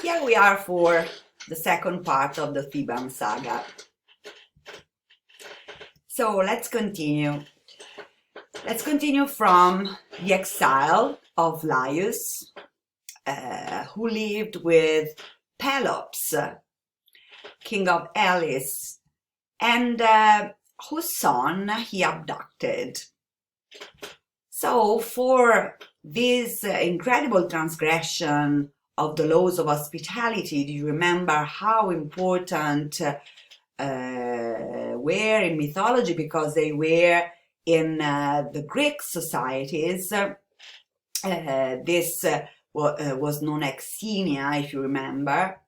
Here we are for the second part of the Theban Saga. So let's continue. Let's continue from the exile of Laius, who lived with Pelops, king of Elis, and whose son he abducted. So for this incredible transgression of the laws of hospitality, do you remember how important were in mythology, because they were in the Greek societies? This was known as xenia, if you remember.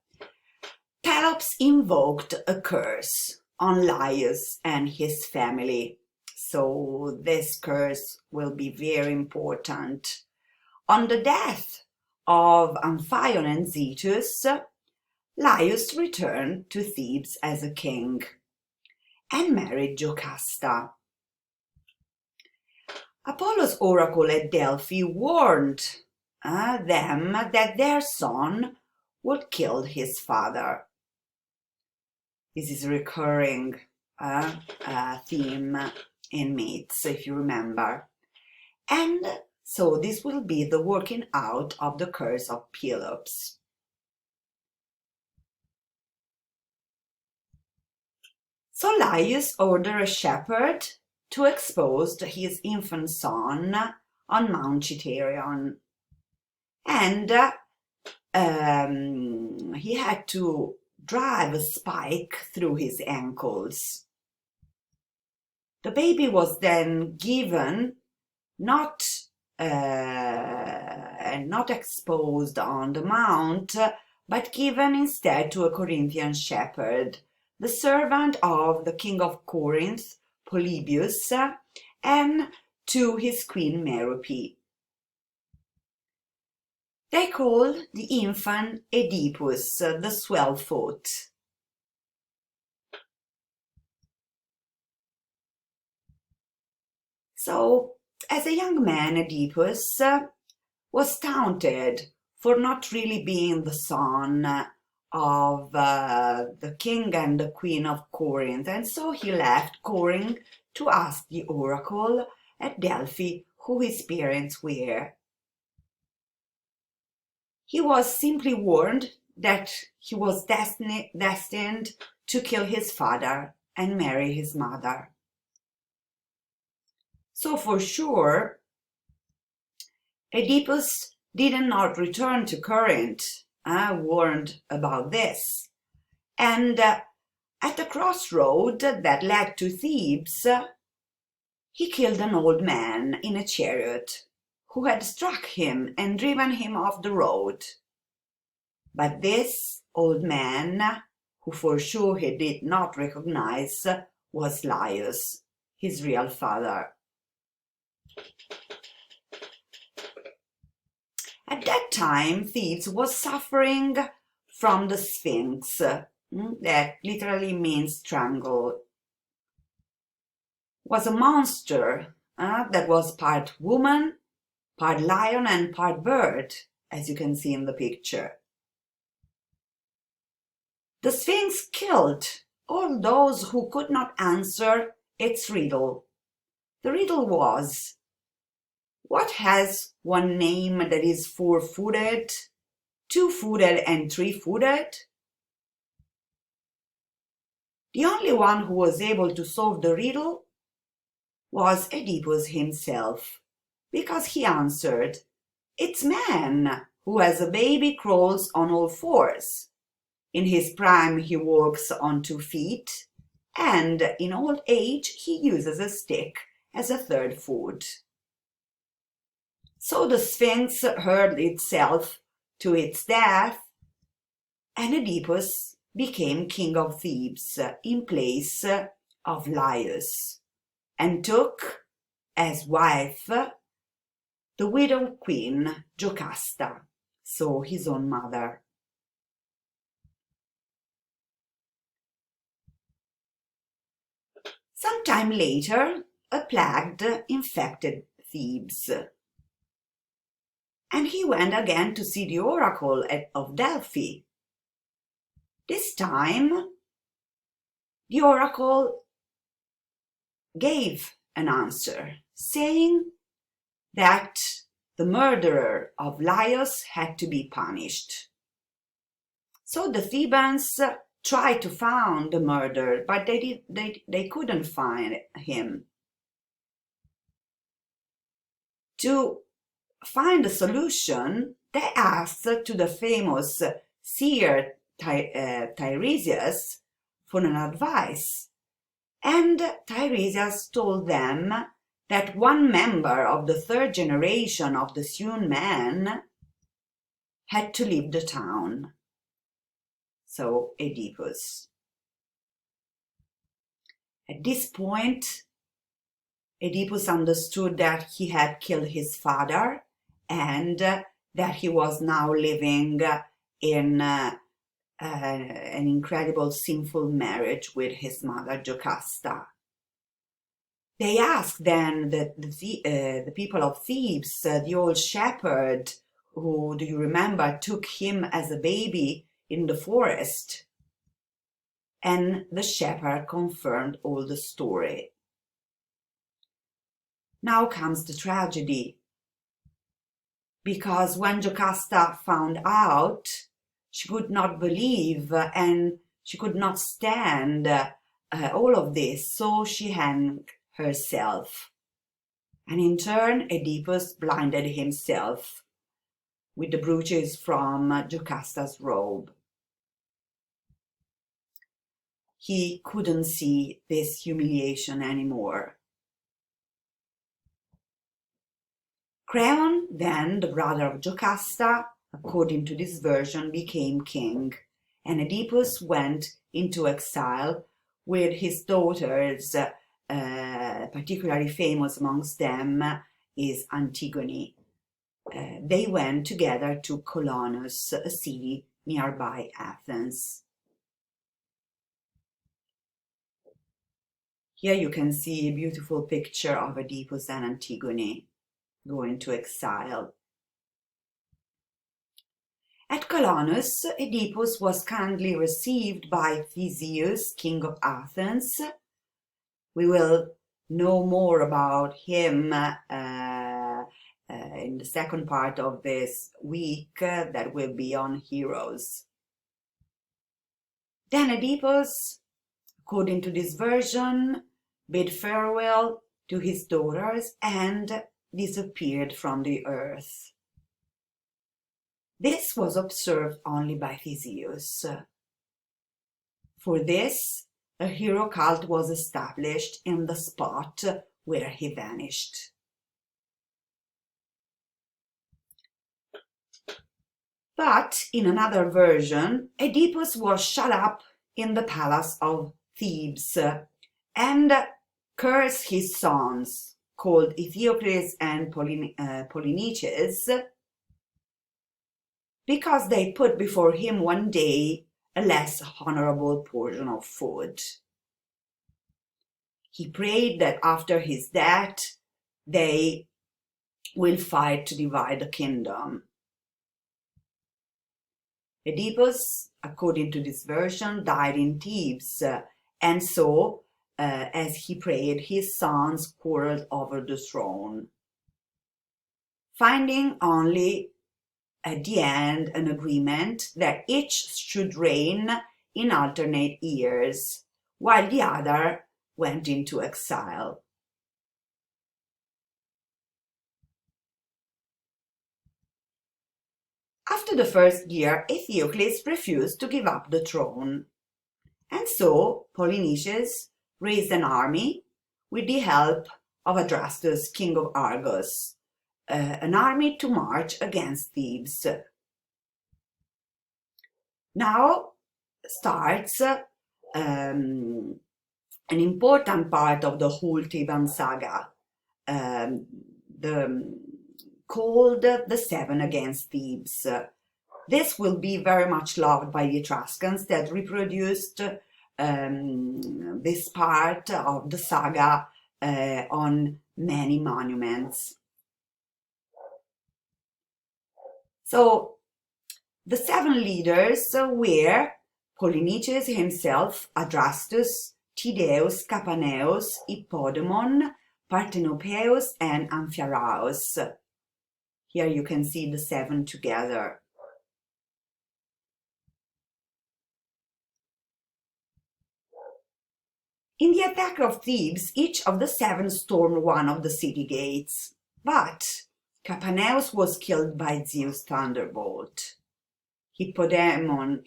Pelops invoked a curse on Laius and his family. So this curse will be very important. On the death of Amphion and Zetus, Laius returned to Thebes as a king and married Jocasta. Apollo's oracle at Delphi warned them that their son would kill his father. This is a recurring theme in myths, if you remember. And so this will be the working out of the curse of Pelops. So Laius ordered a shepherd to expose his infant son on Mount Citherion. And he had to drive a spike through his ankles. The baby was then given not exposed on the mount, but given instead to a Corinthian shepherd, the servant of the king of Corinth, Polybius, and to his queen Merope. They called the infant Oedipus, the swell-foot. So, as a young man, Oedipus was taunted for not really being the son of the king and the queen of Corinth, and so he left Corinth to ask the oracle at Delphi who his parents were. He was simply warned that he was destined to kill his father and marry his mother. So for sure, Oedipus did not return to Corinth, warned about this. And at the crossroad that led to Thebes, he killed an old man in a chariot who had struck him and driven him off the road. But this old man, who for sure he did not recognize, was Laius, his real father. At that time, Thebes was suffering from the Sphinx, that literally means strangle. Was a monster that was part woman, part lion, and part bird, as you can see in the picture. The Sphinx killed all those who could not answer its riddle. The riddle was, what has one name that is four-footed, two-footed, and three-footed? The only one who was able to solve the riddle was Oedipus himself, because he answered, it's man who as a baby crawls on all fours. In his prime he walks on 2 feet, and in old age he uses a stick as a third foot. So the Sphinx hurled itself to its death, and Oedipus became king of Thebes in place of Laius, and took as wife the widowed queen Jocasta, so his own mother. Some time later, a plague infected Thebes. and he went again to see the oracle of Delphi. This time, the oracle gave an answer, saying that the murderer of Laius had to be punished. So the Thebans tried to find the murderer, but they couldn't find him. To find a solution, they asked to the famous seer Tiresias for an advice, and Tiresias told them that one member of the third generation of the Sun man had to leave the town. So Oedipus. At this point, Oedipus understood that he had killed his father and that he was now living in an incredible sinful marriage with his mother Jocasta. They asked then the people of Thebes, the old shepherd who, do you remember, took him as a baby in the forest, and the shepherd confirmed all the story. Now comes the tragedy, because when Jocasta found out, she could not believe and she could not stand all of this, so she hanged herself. And in turn, Oedipus blinded himself with the brooches from Jocasta's robe. He couldn't see this humiliation anymore. Creon, then the brother of Jocasta, according to this version, became king, and Oedipus went into exile with his daughters. Particularly famous amongst them is Antigone. They went together to Colonus, a city nearby Athens. Here you can see a beautiful picture of Oedipus and Antigone going to exile. At Colonus, Oedipus was kindly received by Theseus, king of Athens. We will know more about him in the second part of this week that will be on heroes. Then Oedipus, according to this version, bid farewell to his daughters and disappeared from the earth. This was observed only by Theseus. For this, a hero cult was established in the spot where he vanished. But in another version, Oedipus was shut up in the palace of Thebes and cursed his sons, called Eteocles and Polynices, because they put before him one day a less honorable portion of food. He prayed that after his death they will fight to divide the kingdom. Oedipus, according to this version, died in Thebes, and so, as he prayed, his sons quarreled over the throne, finding only at the end an agreement that each should reign in alternate years, while the other went into exile. After the first year, Eteocles refused to give up the throne, and so Polynices raised an army with the help of Adrastus, king of Argos, an army to march against Thebes. Now starts an important part of the whole Theban Saga, called The Seven Against Thebes. This will be very much loved by the Etruscans that reproduced this part of the saga on many monuments. So the 7 leaders were Polynices himself, Adrastus, Tydeus, Capaneus, Hippodamon, Parthenopeus, and Amphiaraus. Here you can see the 7 together. In the attack of Thebes, each of the 7 stormed one of the city gates, but Capaneus was killed by Zeus' thunderbolt. Hippomedon,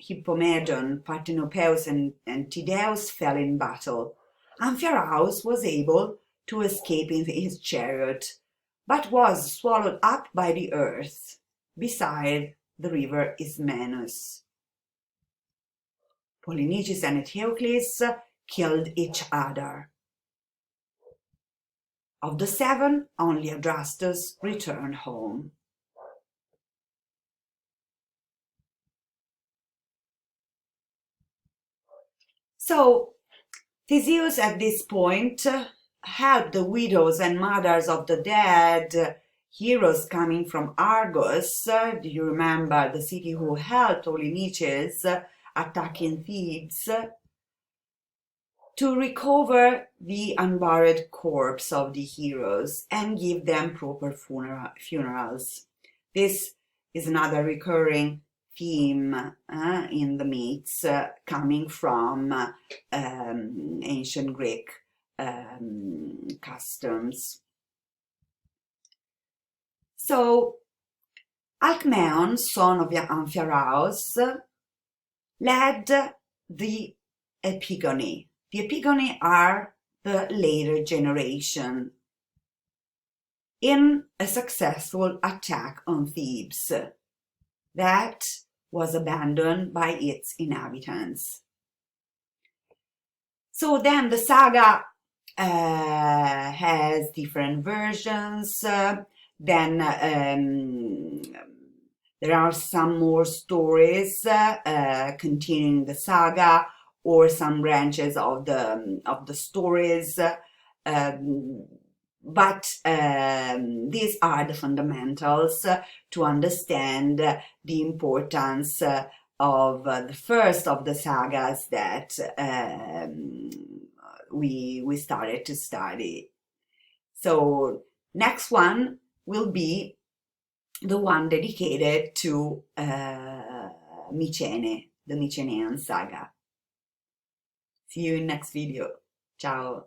Parthenopeus, and Tydeus fell in battle. Amphiaraus was able to escape in his chariot, but was swallowed up by the earth beside the river Ismenus. Polynices and Eteocles killed each other. Of the 7, only Adrastus returned home. So Theseus at this point helped the widows and mothers of the dead heroes coming from Argos. Do you remember the city who helped Polynices attacking Thebes? To recover the unburied corpse of the heroes and give them proper funerals. This is another recurring theme in the myths coming from ancient Greek customs. So Alcmaeon, son of Amphiaraus, led the Epigoni. The Epigoni are the later generation in a successful attack on Thebes that was abandoned by its inhabitants. So then the saga has different versions. Then there are some more stories continuing the saga, or some branches of the stories, but these are the fundamentals to understand the importance of the first of the sagas that we started to study. So next one will be the one dedicated to Mycene, the Mycenaean saga. See you in next video. Ciao.